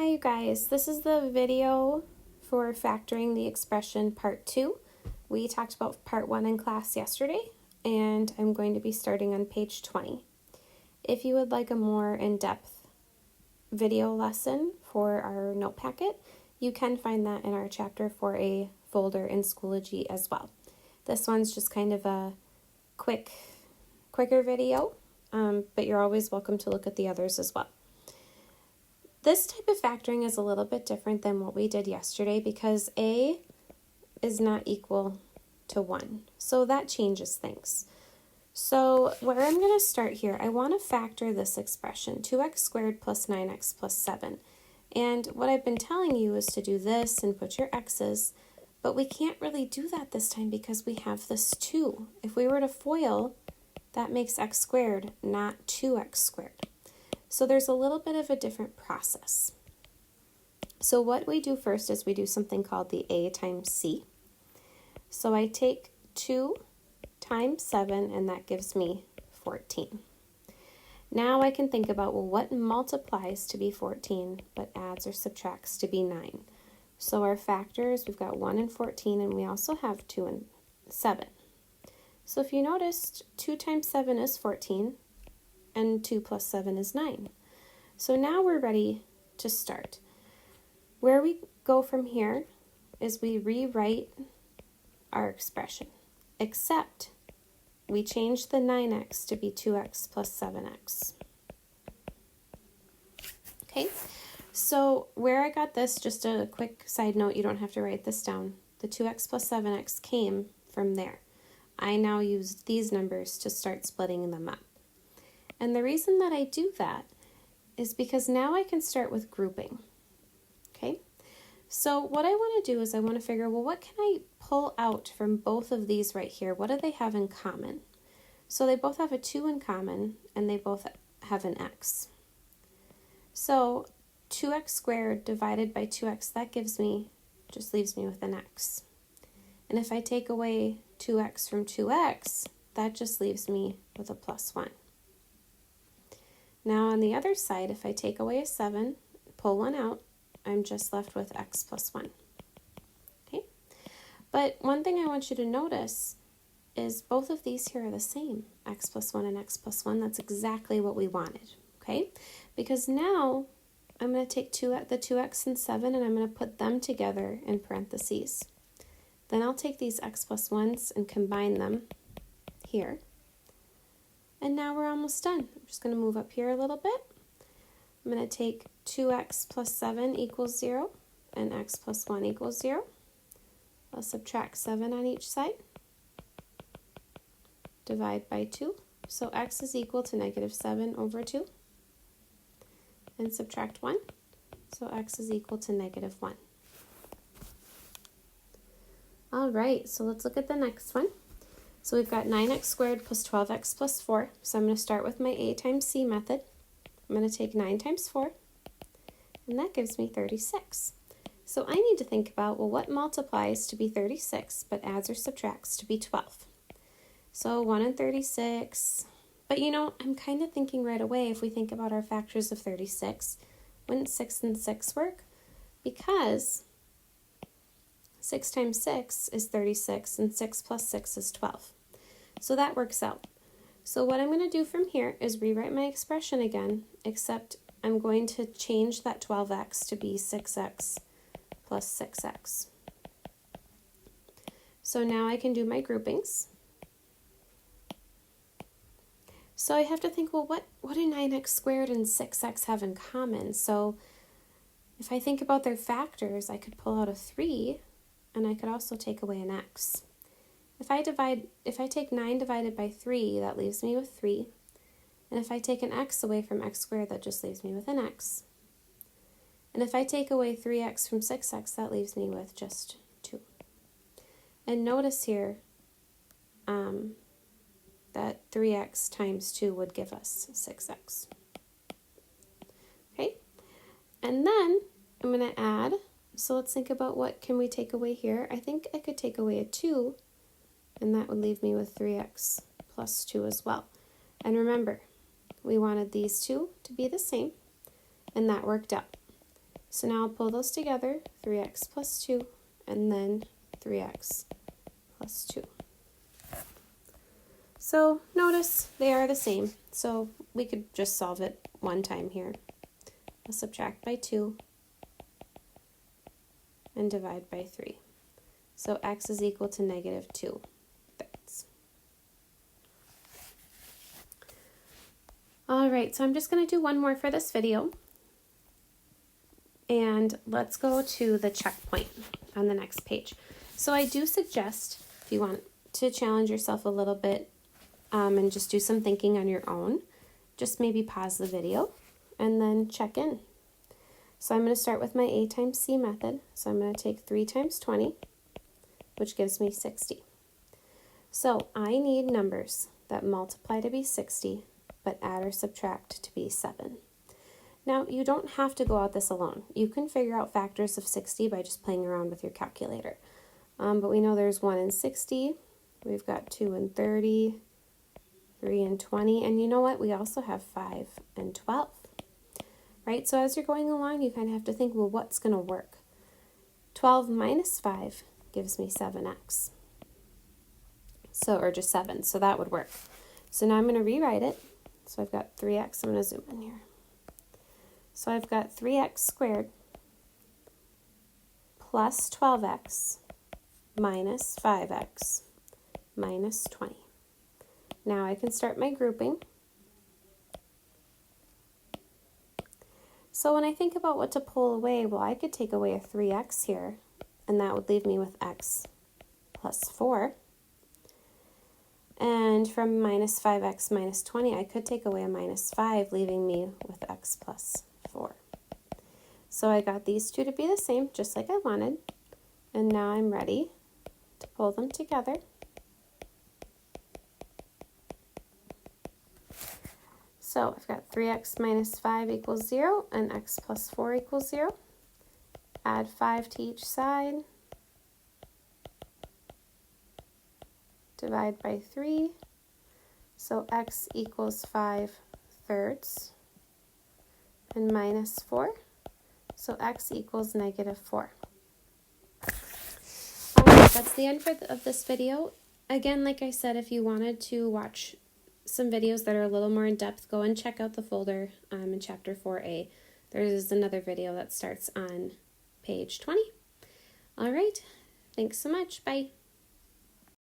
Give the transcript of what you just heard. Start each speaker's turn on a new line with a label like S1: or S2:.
S1: Hi you guys, this is the video for factoring the expression part 2. We talked about part 1 in class yesterday, and I'm going to be starting on page 20. If you would like a more in-depth video lesson for our note packet, you can find that in our chapter for a folder in Schoology as well. This one's just kind of a quicker video, but you're always welcome to look at the others as well. This type of factoring is a little bit different than what we did yesterday because A is not equal to 1. So that changes things. So where I'm going to start here, I want to factor this expression, 2x squared plus 9x plus 7. And what I've been telling you is to do this and put your x's, but we can't really do that this time because we have this 2. If we were to FOIL, that makes x squared, not 2x squared. So there's a little bit of a different process. So what we do first is we do something called the A times C. So I take 2 times 7, and that gives me 14. Now I can think about, well, what multiplies to be 14 but adds or subtracts to be 9? So our factors, we've got 1 and 14, and we also have 2 and 7. So if you noticed, 2 times 7 is 14, and 2 plus 7 is 9. So now we're ready to start. Where we go from here is we rewrite our expression, except we change the 9x to be 2x plus 7x. Okay, so where I got this, just a quick side note, you don't have to write this down. The 2x plus 7x came from there. I now used these numbers to start splitting them up. And the reason that I do that is because now I can start with grouping, okay? So what I want to do is I want to figure, well, what can I pull out from both of these right here? What do they have in common? So they both have a 2 in common, and they both have an x. So 2x squared divided by 2x, that just leaves me with an x. And if I take away 2x from 2x, that just leaves me with a plus 1. Now on the other side, if I take away a 7, pull 1 out, I'm just left with x plus 1. Okay? But one thing I want you to notice is both of these here are the same, x plus 1 and x plus 1. That's exactly what we wanted, okay? Because now I'm going to take the 2x and 7, and I'm going to put them together in parentheses. Then I'll take these x plus 1s and combine them here. And now we're almost done. I'm just going to move up here a little bit. I'm going to take 2x plus 7 equals 0 and x plus 1 equals 0. I'll subtract 7 on each side. Divide by 2. So x is equal to negative 7 over 2. And subtract 1. So x is equal to negative 1. All right, so let's look at the next one. So we've got 9x squared plus 12x plus 4. So I'm going to start with my A times C method. I'm going to take 9 times 4, and that gives me 36. So I need to think about, well, what multiplies to be 36 but adds or subtracts to be 12? So 1 and 36. But you know, I'm kind of thinking right away, if we think about our factors of 36, wouldn't 6 and 6 work? Because 6 times 6 is 36, and 6 plus 6 is 12. So that works out. So what I'm going to do from here is rewrite my expression again, except I'm going to change that 12x to be 6x plus 6x. So now I can do my groupings. So I have to think, well, what do 9x squared and 6x have in common? So if I think about their factors, I could pull out a 3, and I could also take away an x. If I take 9 divided by 3, that leaves me with 3. And if I take an x away from x squared, that just leaves me with an x. And if I take away 3x from 6x, that leaves me with just 2. And notice here that 3x times 2 would give us 6x. Okay? And then I'm going to add. So let's think about what can we take away here. I think I could take away a 2, and that would leave me with 3x plus 2 as well. And remember, we wanted these two to be the same, and that worked out. So now I'll pull those together, 3x plus 2, and then 3x plus 2. So notice they are the same, so we could just solve it one time here. I'll subtract by 2 and divide by 3. So x is equal to negative 2 thirds. All right, so I'm just going to do one more for this video. And let's go to the checkpoint on the next page. So I do suggest, if you want to challenge yourself a little bit and just do some thinking on your own, just maybe pause the video and then check in. So I'm going to start with my A times C method. So I'm going to take 3 times 20, which gives me 60. So I need numbers that multiply to be 60, but add or subtract to be 7. Now, you don't have to go out this alone. You can figure out factors of 60 by just playing around with your calculator. But we know there's 1 in 60, we've got 2 in 30, 3 in 20, and you know what? We also have 5 and 12. Right? So as you're going along, you kind of have to think, well, what's going to work? 12 minus 5 gives me 7x. So, or just 7, so that would work. So now I'm going to rewrite it. So I've got 3x, I'm going to zoom in here. So I've got 3x squared plus 12x minus 5x minus 20. Now I can start my grouping. So when I think about what to pull away, well, I could take away a 3x here, and that would leave me with x plus 4. And from minus 5x minus 20, I could take away a minus 5, leaving me with x plus 4. So I got these two to be the same, just like I wanted. And now I'm ready to pull them together. So I've got 3x minus 5 equals 0 and x plus 4 equals 0. Add 5 to each side. Divide by 3. So x equals 5 thirds. And minus 4. So x equals negative 4. Alright, that's the end of this video. Again, like I said, if you wanted to watch some videos that are a little more in depth, go and check out the folder in chapter 4a. There is another video that starts on page 20. Alright, thanks so much. Bye.